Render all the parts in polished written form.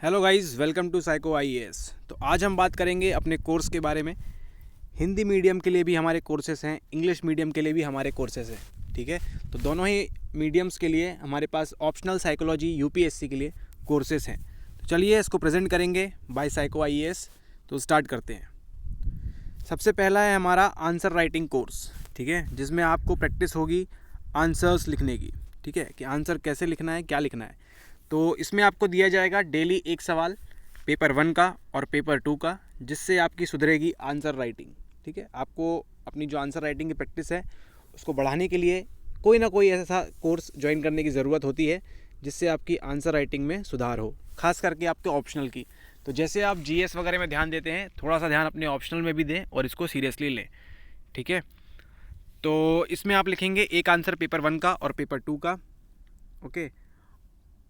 Hello guys, welcome to psycho IAS. तो आज हम बात करेंगे अपने कोर्स के बारे में। हिंदी मीडियम के लिए भी हमारे कोर्सेस हैं, इंग्लिश मीडियम के लिए भी हमारे कोर्सेस हैं। ठीक है, तो दोनों ही मीडियम्स के लिए हमारे पास ऑप्शनल साइकोलॉजी यूपीएससी के लिए कोर्सेस हैं। तो चलिए इसको प्रेजेंट करेंगे बाय साइको आईएएस। तो स्टार्ट करते हैं। सबसे पहला है हमारा आंसर राइटिंग कोर्स। ठीक है, जिसमें आपको प्रैक्टिस होगी आंसर्स लिखने की। ठीक है, कि आंसर कैसे लिखना है, क्या लिखना है। तो इसमें आपको दिया जाएगा डेली एक सवाल पेपर 1 का और पेपर 2 का, जिससे आपकी सुधरेगी आंसर राइटिंग। ठीक है, आपको अपनी जो आंसर राइटिंग की प्रैक्टिस है उसको बढ़ाने के लिए कोई ना कोई ऐसा कोर्स ज्वाइन करने की ज़रूरत होती है जिससे आपकी आंसर राइटिंग में सुधार हो, खास करके आपके ऑप्शनल की। तो जैसे आप जीएस वगैरह में ध्यान देते हैं, थोड़ा सा ध्यान अपने ऑप्शनल में भी दें और इसको सीरियसली लें। ठीक है, तो इसमें आप लिखेंगे एक आंसर पेपर 1 का और पेपर 2 का। ओके,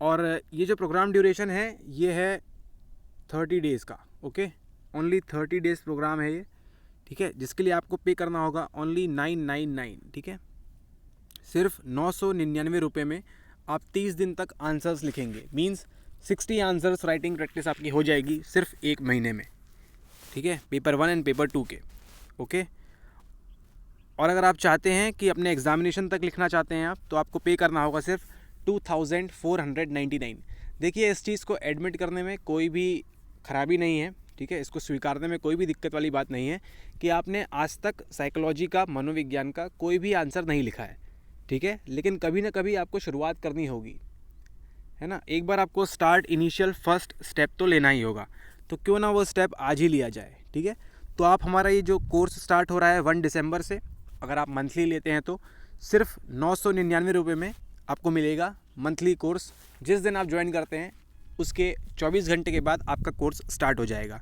और ये जो प्रोग्राम ड्यूरेशन है ये है 30 डेज़ का। ओके, ओनली 30 डेज़ प्रोग्राम है ये। ठीक है, जिसके लिए आपको पे करना होगा ओनली 999। ठीक है, सिर्फ 999 रुपये में आप 30 दिन तक आंसर्स लिखेंगे। मींस 60 आंसर्स राइटिंग प्रैक्टिस आपकी हो जाएगी सिर्फ एक महीने में। ठीक है, पेपर 1 एंड पेपर 2 के। ओके, और अगर आप चाहते हैं कि अपने एग्जामिनेशन तक लिखना चाहते हैं आप, तो आपको पे करना होगा सिर्फ 2499। देखिए, इस चीज़ को एडमिट करने में कोई भी खराबी नहीं है। ठीक है, इसको स्वीकारने में कोई भी दिक्कत वाली बात नहीं है कि आपने आज तक साइकोलॉजी का, मनोविज्ञान का कोई भी आंसर नहीं लिखा है। ठीक है, लेकिन कभी ना कभी आपको शुरुआत करनी होगी, है ना। एक बार आपको स्टार्ट, इनिशियल फर्स्ट स्टेप तो लेना ही होगा। तो क्यों ना वो स्टेप आज ही लिया जाए। ठीक है, तो आप हमारा ये जो कोर्स स्टार्ट हो रहा है 1 दिसंबर से, अगर आप मंथली लेते हैं तो सिर्फ 999 रुपये में आपको मिलेगा मंथली कोर्स। जिस दिन आप ज्वाइन करते हैं उसके 24 घंटे के बाद आपका कोर्स स्टार्ट हो जाएगा।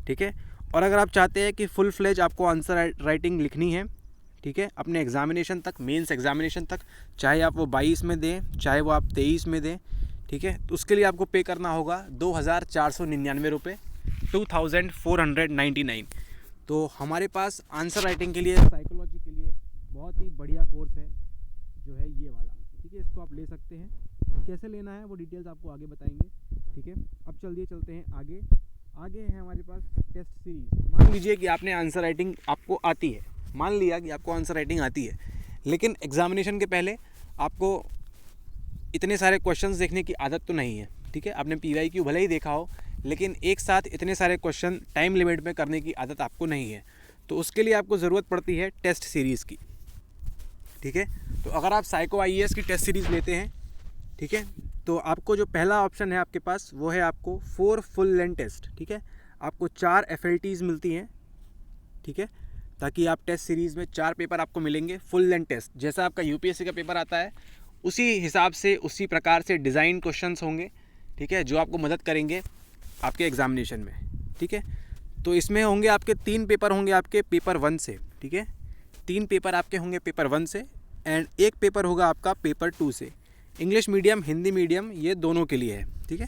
ठीक है, और अगर आप चाहते हैं कि फुल फ्लेज आपको आंसर राइटिंग लिखनी है, ठीक है, अपने एग्जामिनेशन तक, मेंस एग्जामिनेशन तक, चाहे आप वो 22 में दें चाहे वो आप 23 में दें, ठीक है, तो उसके लिए आपको पे करना होगा 2499 रुपये, 2499। तो हमारे पास आंसर राइटिंग के लिए, साइकोलॉजी के लिए बहुत ही बढ़िया कोर्स है जो है ये वाला। ठीक है, इसको आप ले सकते हैं। कैसे लेना है वो डिटेल्स आपको आगे बताएंगे। ठीक है, अब चलते हैं आगे। आगे है हमारे पास टेस्ट सीरीज। मान लीजिए कि आपने आंसर राइटिंग आपको आती है, मान लिया कि आपको आंसर राइटिंग आती है, लेकिन एग्जामिनेशन के पहले आपको इतने सारे क्वेश्चंस देखने की आदत तो नहीं है। ठीक है, आपने PYQ भले ही देखा हो, लेकिन एक साथ इतने सारे क्वेश्चन टाइम लिमिट में करने की आदत आपको नहीं है। तो उसके लिए आपको ज़रूरत पड़ती है टेस्ट सीरीज़ की। ठीक है, तो अगर आप साइको आईएएस की टेस्ट सीरीज़ लेते हैं, ठीक है, तो आपको जो पहला ऑप्शन है आपके पास वो है आपको 4 फुल लेंथ टेस्ट। ठीक है, आपको 4 FLTs मिलती हैं। ठीक है, ताकि आप टेस्ट सीरीज़ में 4 पेपर आपको मिलेंगे फुल लेंथ टेस्ट। जैसा आपका यूपीएससी का पेपर आता है उसी हिसाब से, उसी प्रकार से डिज़ाइन क्वेश्चंस होंगे। ठीक है, जो आपको मदद करेंगे आपके एग्जामिनेशन में। ठीक है, तो इसमें होंगे आपके 3 पेपर होंगे आपके पेपर 1 से। ठीक है, 3 पेपर आपके होंगे पेपर 1 से एंड 1 पेपर होगा आपका पेपर 2 से। इंग्लिश मीडियम, हिंदी मीडियम, ये दोनों के लिए है। ठीक है,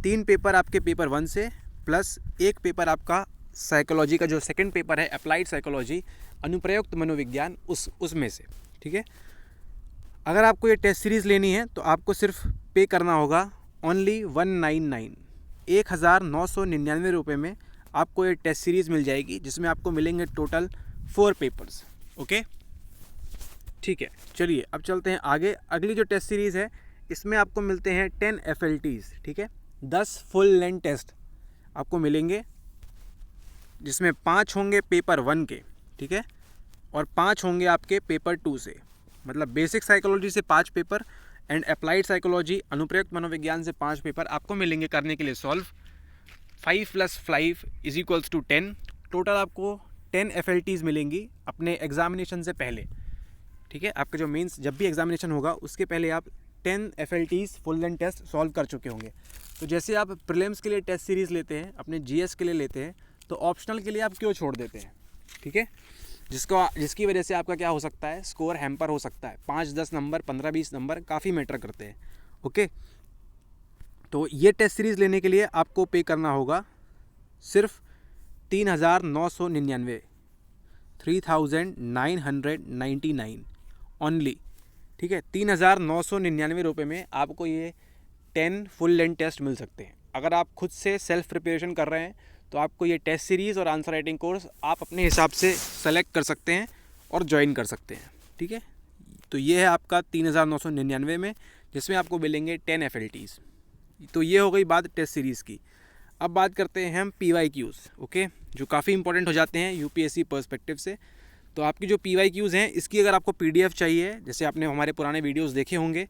3 पेपर आपके पेपर 1 से प्लस 1 पेपर आपका साइकोलॉजी का जो सेकंड पेपर है, अप्लाइड साइकोलॉजी, अनुप्रयुक्त मनोविज्ञान, उसमें से। ठीक है, अगर आपको ये टेस्ट सीरीज़ लेनी है तो आपको सिर्फ पे करना होगा ओनली 199, 1999 रुपये में आपको ये टेस्ट सीरीज़ मिल जाएगी, जिसमें आपको मिलेंगे टोटल 4 पेपर्स। ओके, ठीक है, चलिए अब चलते हैं आगे। अगली जो टेस्ट सीरीज़ है इसमें आपको मिलते हैं 10 FLTs। ठीक है, 10 फुल लेंथ टेस्ट आपको मिलेंगे, जिसमें 5 होंगे पेपर 1 के। ठीक है, और 5 होंगे आपके पेपर 2 से। मतलब बेसिक साइकोलॉजी से 5 पेपर एंड अप्लाइड साइकोलॉजी, अनुप्रयुक्त मनोविज्ञान से 5 पेपर आपको मिलेंगे करने के लिए सॉल्व। 5 + 5 = 10। टोटल आपको 10 FLTs मिलेंगी अपने एग्जामिनेशन से पहले। ठीक है, आपका जो मेंस जब भी एग्जामिनेशन होगा उसके पहले आप 10 FLTs full length test solve कर चुके होंगे। तो जैसे आप प्रीलिम्स के लिए टेस्ट सीरीज़ लेते हैं, अपने GS के लिए लेते हैं, तो ऑप्शनल के लिए आप क्यों छोड़ देते हैं? ठीक है, जिसकी वजह से आपका क्या हो सकता है, स्कोर हैम्पर हो सकता है। 5-10 नंबर, 15-20 नंबर काफ़ी मैटर करते हैं। ओके, तो ये टेस्ट सीरीज़ लेने के लिए आपको पे करना होगा सिर्फ 3999, 3999 ओनली। ठीक है, 3999 रुपये में आपको ये 10 फुल लेंथ टेस्ट मिल सकते हैं। अगर आप खुद से सेल्फ प्रिपरेशन कर रहे हैं तो आपको ये टेस्ट सीरीज़ और आंसर राइटिंग कोर्स आप अपने हिसाब से सेलेक्ट कर सकते हैं और ज्वाइन कर सकते हैं। ठीक है, तो ये है आपका 3999 में, जिसमें आपको मिलेंगे 10 FLTs। तो ये हो गई बात टेस्ट सीरीज़ की। अब बात करते हैं हम PYQs, ओके, जो काफ़ी इंपॉर्टेंट हो जाते हैं UPSC पर्सपेक्टिव से। तो आपकी जो PYQs हैं, इसकी अगर आपको PDF चाहिए, जैसे आपने हमारे पुराने वीडियोस देखे होंगे,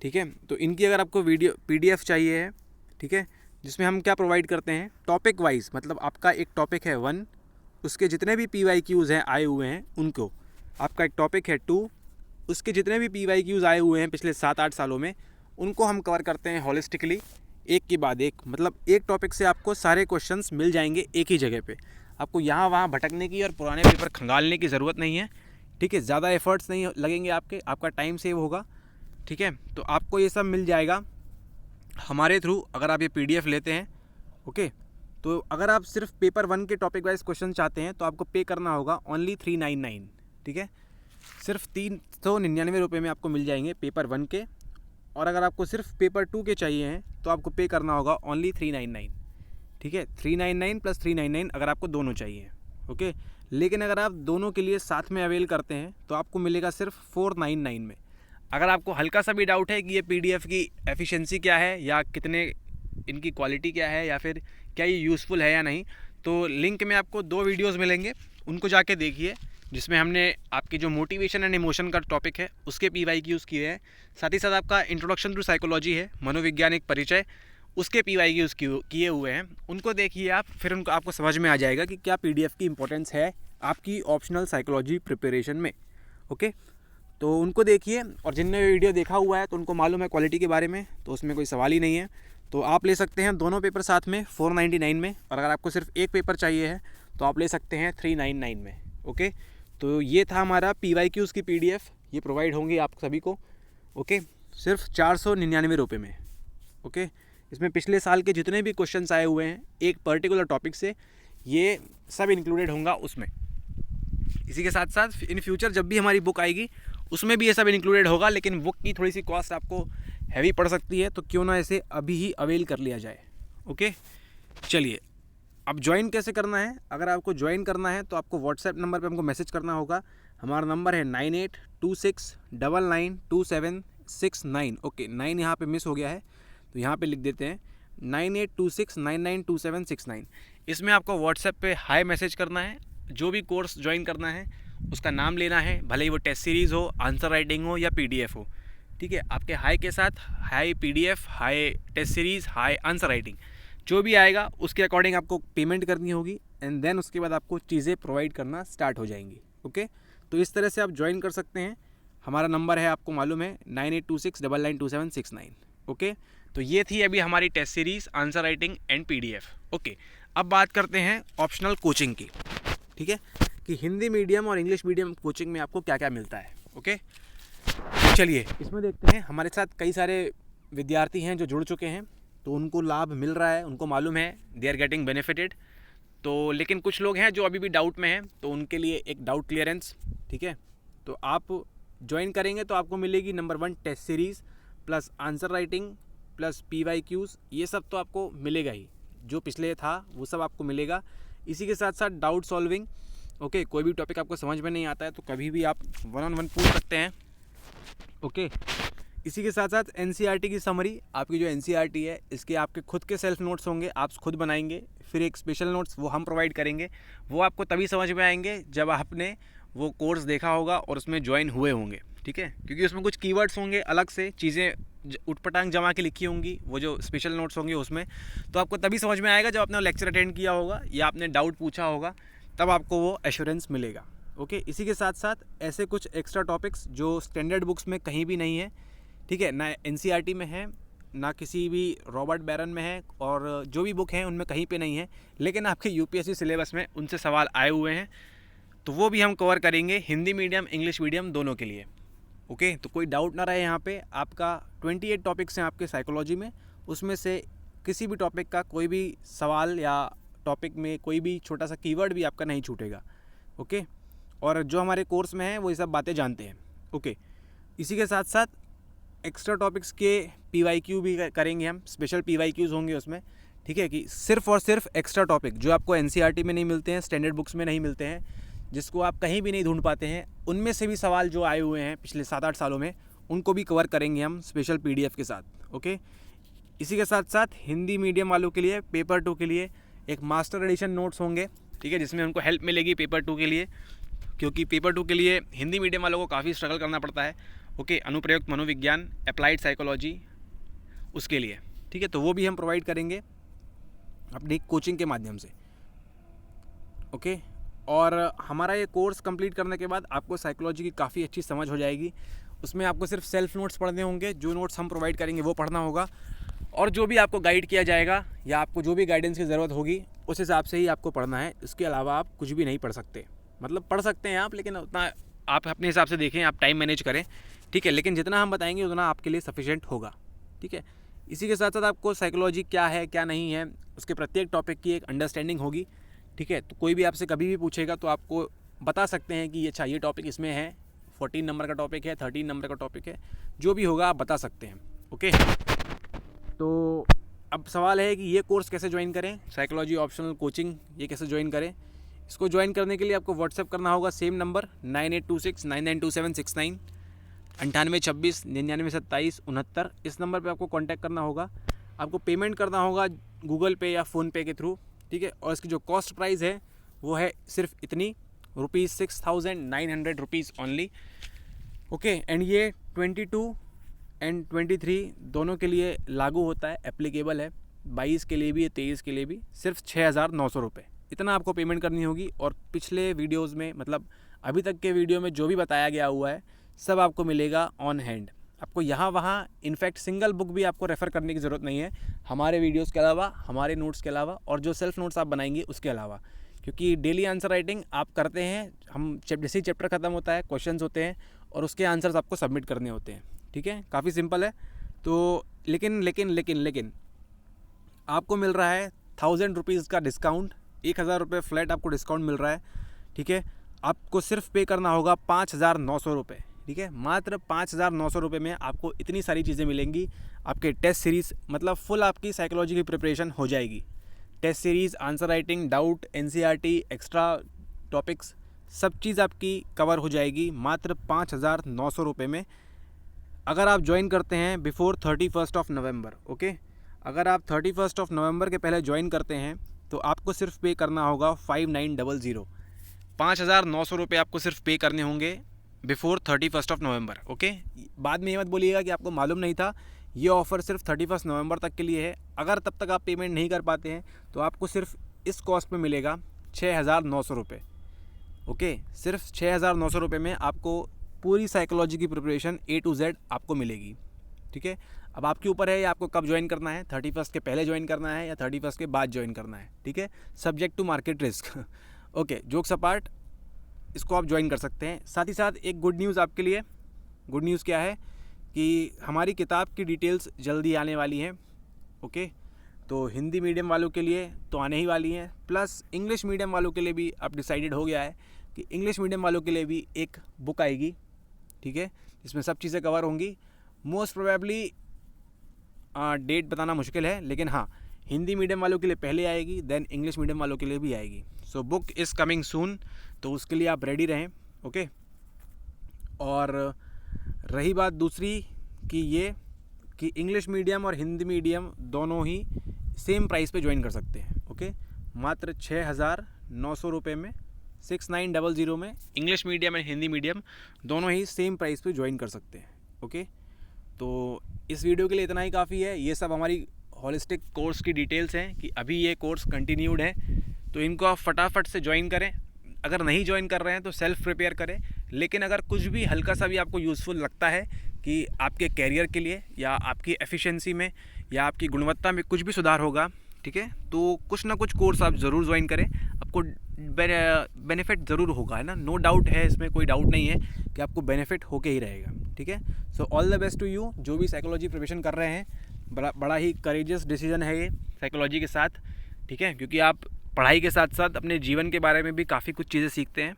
ठीक है, तो इनकी अगर आपको PDF चाहिए है, ठीक है, जिसमें हम क्या प्रोवाइड करते हैं, टॉपिक वाइज, मतलब आपका एक टॉपिक है 1, उसके जितने भी PYQs हैं आए हुए हैं उनको, आपका एक टॉपिक है 2, उसके जितने भी PYQs आए हुए हैं पिछले 7-8 सालों में, उनको हम कवर करते हैं हॉलिस्टिकली, एक के बाद एक। मतलब एक टॉपिक से आपको सारे क्वेश्चंस मिल जाएंगे एक ही जगह पे, आपको यहाँ वहाँ भटकने की और पुराने पेपर खंगालने की ज़रूरत नहीं है। ठीक है, ज़्यादा एफर्ट्स नहीं लगेंगे आपका टाइम सेव होगा। ठीक है, तो आपको ये सब मिल जाएगा हमारे थ्रू अगर आप ये PDF लेते हैं। ओके, तो अगर आप सिर्फ पेपर 1 के टॉपिक वाइज क्वेश्चन चाहते हैं तो आपको पे करना होगा ओनली 399। ठीक है, सिर्फ 399 रुपये में आपको मिल जाएंगे पेपर 1 के। और अगर आपको सिर्फ पेपर 2 के चाहिए हैं तो आपको पे करना होगा ओनली 399। ठीक है, 399 + 399 अगर आपको दोनों चाहिए। ओके, लेकिन अगर आप दोनों के लिए साथ में अवेल करते हैं तो आपको मिलेगा सिर्फ 499 में। अगर आपको हल्का सा भी डाउट है कि ये PDF की एफिशिएंसी क्या है, या कितने इनकी क्वालिटी क्या है, या फिर क्या ये यूज़फुल है या नहीं, तो लिंक में आपको 2 वीडियोस मिलेंगे, उनको जाके देखिए, जिसमें हमने आपकी जो मोटिवेशन एंड इमोशन का टॉपिक है उसके PYQs किए हैं। साथ ही साथ आपका इंट्रोडक्शन टू साइकोलॉजी है, मनोवैज्ञानिक परिचय, उसके PYQs किए हुए हैं। उनको देखिए आप, फिर उनको आपको समझ में आ जाएगा कि क्या PDF की इंपॉर्टेंस है आपकी ऑप्शनल साइकोलॉजी प्रिपरेशन में। ओके, तो उनको देखिए, और जिनने वीडियो देखा हुआ है तो उनको मालूम है क्वालिटी के बारे में, तो उसमें कोई सवाल ही नहीं है। तो आप ले सकते हैं दोनों पेपर साथ में 499 में, और अगर आपको सिर्फ एक पेपर चाहिए है तो आप ले सकते हैं 399 में। ओके, तो ये था हमारा PYQs की PDF, ये प्रोवाइड होंगी आप सभी को। ओके, सिर्फ 499 रुपये में। ओके, इसमें पिछले साल के जितने भी क्वेश्चंस आए हुए हैं एक पर्टिकुलर टॉपिक से, ये सब इंक्लूडेड होगा उसमें। इसी के साथ साथ इन फ्यूचर जब भी हमारी बुक आएगी उसमें भी ये सब इंक्लूडेड होगा, लेकिन बुक की थोड़ी सी कॉस्ट आपको हैवी पड़ सकती है, तो क्यों ना इसे अभी ही अवेल कर लिया जाए। ओके, चलिए, अब ज्वाइन कैसे करना है। अगर आपको ज्वाइन करना है तो आपको व्हाट्सएप नंबर पे हमको मैसेज करना होगा। हमारा नंबर है 9826992769। ओके, 9 यहाँ पे मिस हो गया है तो यहाँ पे लिख देते हैं 9826992769। इसमें आपको व्हाट्सएप पे हाई मैसेज करना है, जो भी कोर्स ज्वाइन करना है उसका नाम लेना है, भले ही वो टेस्ट सीरीज़ हो, आंसर राइटिंग हो या PDF हो। ठीक है, आपके हाई के साथ हाई PDF, हाई टेस्ट सीरीज़, हाई आंसर राइटिंग, जो भी आएगा उसके अकॉर्डिंग आपको पेमेंट करनी होगी, एंड देन उसके बाद आपको चीज़ें प्रोवाइड करना स्टार्ट हो जाएंगी। ओके, तो इस तरह से आप ज्वाइन कर सकते हैं। हमारा नंबर है, आपको मालूम है, 9826992769। ओके, तो ये थी अभी हमारी test series, answer writing and PDF। Okay, अब बात करते हैं ऑप्शनल कोचिंग की। ठीक है, कि हिंदी मीडियम और इंग्लिश मीडियम कोचिंग में आपको क्या क्या मिलता है। ओके, चलिए इसमें देखते हैं। हमारे साथ कई सारे विद्यार्थी हैं जो जुड़ चुके हैं, तो उनको लाभ मिल रहा है, उनको मालूम है, दे आर गेटिंग बेनिफिटेड। तो लेकिन कुछ लोग हैं जो अभी भी डाउट में हैं, तो उनके लिए एक डाउट क्लियरेंस। ठीक है, तो आप ज्वाइन करेंगे तो आपको मिलेगी number 1 test series plus answer writing plus PYQs, ये सब तो आपको मिलेगा ही, जो पिछले था वो सब आपको मिलेगा। इसी के साथ साथ डाउट सॉल्विंग। ओके, कोई भी टॉपिक आपको समझ में नहीं आता है तो कभी भी आप 1-on-1 पूछ सकते हैं। ओके, इसी के साथ साथ NCERT की समरी, आपकी जो NCERT है इसके आपके खुद के सेल्फ नोट्स होंगे, आप खुद बनाएंगे। फिर एक स्पेशल नोट्स वो हम प्रोवाइड करेंगे, वो आपको तभी समझ में आएंगे जब आपने वो कोर्स देखा होगा और उसमें ज्वाइन हुए होंगे। ठीक है, क्योंकि उसमें कुछ कीवर्ड्स होंगे, अलग से चीज़ें उटपटांग जमा के लिखी होंगी, वो जो स्पेशल नोट्स होंगे उसमें, तो आपको तभी समझ में आएगा जब आपने लेक्चर अटेंड किया होगा या आपने डाउट पूछा होगा, तब आपको वो एश्योरेंस मिलेगा। ओके, इसी के साथ साथ ऐसे कुछ एक्स्ट्रा टॉपिक्स जो स्टैंडर्ड बुक्स में कहीं भी नहीं है। ठीक है, ना NCERT में है, ना किसी भी रॉबर्ट बैरन में है, और जो भी बुक हैं उनमें कहीं पे नहीं है, लेकिन आपके UPSC सिलेबस में उनसे सवाल आए हुए हैं, तो वो भी हम कवर करेंगे, हिंदी मीडियम इंग्लिश मीडियम दोनों के लिए। ओके, तो कोई डाउट ना रहे यहाँ पे। आपका 28 टॉपिक्स हैं आपके साइकोलॉजी में, उसमें से किसी भी टॉपिक का कोई भी सवाल या टॉपिक में कोई भी छोटा सा कीवर्ड भी आपका नहीं छूटेगा। ओके, और जो हमारे कोर्स में है वो ये सब बातें जानते हैं। ओके, इसी के साथ साथ एक्स्ट्रा टॉपिक्स के PYQ भी करेंगे हम, स्पेशल PYQs होंगे उसमें। ठीक है, कि सिर्फ और सिर्फ एक्स्ट्रा टॉपिक जो आपको एनसीईआरटी में नहीं मिलते हैं, स्टैंडर्ड बुक्स में नहीं मिलते हैं, जिसको आप कहीं भी नहीं ढूंढ पाते हैं, उनमें से भी सवाल जो आए हुए हैं पिछले 7-8 सालों में, उनको भी कवर करेंगे हम स्पेशल पीडीएफ के साथ। ओके, इसी के साथ साथ हिंदी मीडियम वालों के लिए पेपर 2 के लिए एक मास्टर एडिशन नोट्स होंगे, ठीक है, जिसमें उनको हेल्प मिलेगी पेपर 2 के लिए, क्योंकि पेपर 2 के लिए हिंदी मीडियम वालों को काफ़ी स्ट्रगल करना पड़ता है। ओके, अनुप्रयुक्त मनोविज्ञान, अप्लाइड साइकोलॉजी, उसके लिए, ठीक है, तो वो भी हम प्रोवाइड करेंगे अपनी कोचिंग के माध्यम से। ओके, और हमारा ये कोर्स कंप्लीट करने के बाद आपको साइकोलॉजी की काफ़ी अच्छी समझ हो जाएगी। उसमें आपको सिर्फ सेल्फ नोट्स पढ़ने होंगे, जो नोट्स हम प्रोवाइड करेंगे वो पढ़ना होगा, और जो भी आपको गाइड किया जाएगा या आपको जो भी गाइडेंस की ज़रूरत होगी उस हिसाब से ही आपको पढ़ना है। इसके अलावा आप कुछ भी नहीं पढ़ सकते, मतलब पढ़ सकते हैं आप, लेकिन उतना आप अपने हिसाब से देखें, आप टाइम मैनेज करें, ठीक है, लेकिन जितना हम बताएंगे उतना आपके लिए सफिशिएंट होगा, ठीक है। इसी के साथ साथ आपको साइकोलॉजी क्या है क्या नहीं है उसके प्रत्येक टॉपिक की एक अंडरस्टैंडिंग होगी, ठीक है। तो कोई भी आपसे कभी भी पूछेगा तो आपको बता सकते हैं कि अच्छा ये टॉपिक इसमें है, 14 नंबर का टॉपिक है, 13 नंबर का टॉपिक है, जो भी होगा आप बता सकते हैं। ओके, तो अब सवाल है कि ये कोर्स कैसे ज्वाइन करें, साइकोलॉजी ऑप्शनल कोचिंग, ये कैसे ज्वाइन करें। इसको ज्वाइन करने के लिए आपको व्हाट्सएप करना होगा, सेम नंबर 9826992769, 9826992769, इस नंबर पे आपको कांटेक्ट करना होगा। आपको पेमेंट करना होगा गूगल पे या फ़ोनपे के थ्रू, ठीक है। और इसकी जो कॉस्ट प्राइस है वो है सिर्फ इतनी ₹6,900 ओनली। ओके, एंड ये 22 एंड 23 दोनों के लिए लागू होता है, एप्लीकेबल है। 22 के लिए भी, 23 के लिए भी, सिर्फ 6,900 रुपये इतना आपको पेमेंट करनी होगी। और पिछले वीडियोज़ में, मतलब अभी तक के वीडियो में जो भी बताया गया हुआ है सब आपको मिलेगा ऑन हैंड। आपको यहाँ वहाँ इनफैक्ट सिंगल बुक भी आपको रेफ़र करने की ज़रूरत नहीं है, हमारे वीडियोज़ के अलावा, हमारे नोट्स के अलावा, और जो सेल्फ नोट्स आप बनाएंगे उसके अलावा, क्योंकि डेली आंसर राइटिंग आप करते हैं, हम जैसे ही चैप्टर ख़त्म होता है क्वेश्चंस होते हैं और उसके आंसर्स आपको सबमिट करने होते हैं, ठीक है। काफ़ी सिंपल है। तो लेकिन आपको मिल रहा है 1000 रुपीज़ का डिस्काउंट, 1000 रुपये फ्लैट आपको डिस्काउंट मिल रहा है, ठीक है। आपको सिर्फ पे करना होगा 5,900 रुपये, ठीक है। मात्र 5,900 रुपये में आपको इतनी सारी चीज़ें मिलेंगी। आपके टेस्ट सीरीज़, मतलब फुल आपकी साइकोलॉजी की प्रिपरेशन हो जाएगी। Test series, answer writing, doubt, NCERT, extra topics, सब चीज़ आपकी कवर हो जाएगी मात्र 5,900 रुपये में, अगर आप ज्वाइन करते हैं बिफोर 31 नवंबर। ओके, अगर आप 31 नवंबर के पहले ज्वाइन करते हैं तो आपको सिर्फ पे करना होगा 5900, 5,900 रुपये आपको सिर्फ पे करने होंगे बिफोर 31 नवंबर। ओके, बाद में ये मत बोलिएगा कि आपको मालूम नहीं था, ये ऑफ़र सिर्फ 31 नवंबर तक के लिए है। अगर तब तक आप पेमेंट नहीं कर पाते हैं तो आपको सिर्फ इस कॉस्ट में मिलेगा 6,900 रुपये। ओके, सिर्फ 6,900 रुपये में आपको पूरी साइकोलॉजी की प्रिपरेशन A to Z आपको मिलेगी, ठीक है। अब आपके ऊपर है आपको कब ज्वाइन करना है, 31 के पहले ज्वाइन करना है या 31 के बाद ज्वाइन करना है, ठीक है। Subject to market risk. Okay, jokes apart, इसको आप ज्वाइन कर सकते हैं। साथ ही साथ एक गुड न्यूज़ आपके लिए। गुड न्यूज़ क्या है कि हमारी किताब की डिटेल्स जल्दी आने वाली हैं। ओके, तो हिंदी मीडियम वालों के लिए तो आने ही वाली हैं, प्लस इंग्लिश मीडियम वालों के लिए भी अब डिसाइडेड हो गया है कि इंग्लिश मीडियम वालों के लिए भी एक बुक आएगी, ठीक है, जिसमें सब चीज़ें कवर होंगी। मोस्ट प्रोबेबली डेट बताना मुश्किल है, लेकिन हाँ, हिंदी मीडियम वालों के लिए पहले आएगी, देन इंग्लिश मीडियम वालों के लिए भी आएगी। So book is coming soon, तो उसके लिए आप रेडी रहें। ओके, और रही बात दूसरी कि ये कि इंग्लिश मीडियम और हिंदी मीडियम दोनों ही सेम प्राइस पे ज्वाइन कर सकते हैं। ओके, मात्र 6,900 रुपये में, 6900 में English medium and Hindi medium दोनों ही सेम प्राइस पे ज्वाइन कर सकते हैं। ओके, तो इस वीडियो के लिए इतना ही काफ़ी है। ये सब हमारी होलिस्टिक कोर्स की डिटेल्स हैं कि अभी ये कोर्स कंटिन्यूड है, तो इनको आप फटाफट से ज्वाइन करें। अगर नहीं ज्वाइन कर रहे हैं तो सेल्फ प्रिपेयर करें, लेकिन अगर कुछ भी हल्का सा भी आपको यूज़फुल लगता है कि आपके कैरियर के लिए या आपकी एफिशिएंसी में या आपकी गुणवत्ता में कुछ भी सुधार होगा, ठीक है, तो कुछ ना कुछ कोर्स आप ज़रूर ज्वाइन करें, आपको बेनिफिट ज़रूर होगा, है ना। नो डाउट है, इसमें कोई डाउट नहीं है कि आपको बेनिफिट होके ही रहेगा, ठीक है। So all the best to you, जो भी साइकोलॉजी प्रिपरेशन कर रहे हैं। बड़ा ही करेजियस डिसीजन है ये साइकोलॉजी के साथ, ठीक है, क्योंकि आप पढ़ाई के साथ साथ अपने जीवन के बारे में भी काफ़ी कुछ चीज़ें सीखते हैं।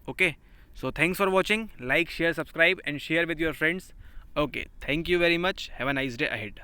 Okay, so thanks for watching, like, share, subscribe and share with your friends. Okay, thank you very much, have a nice day ahead.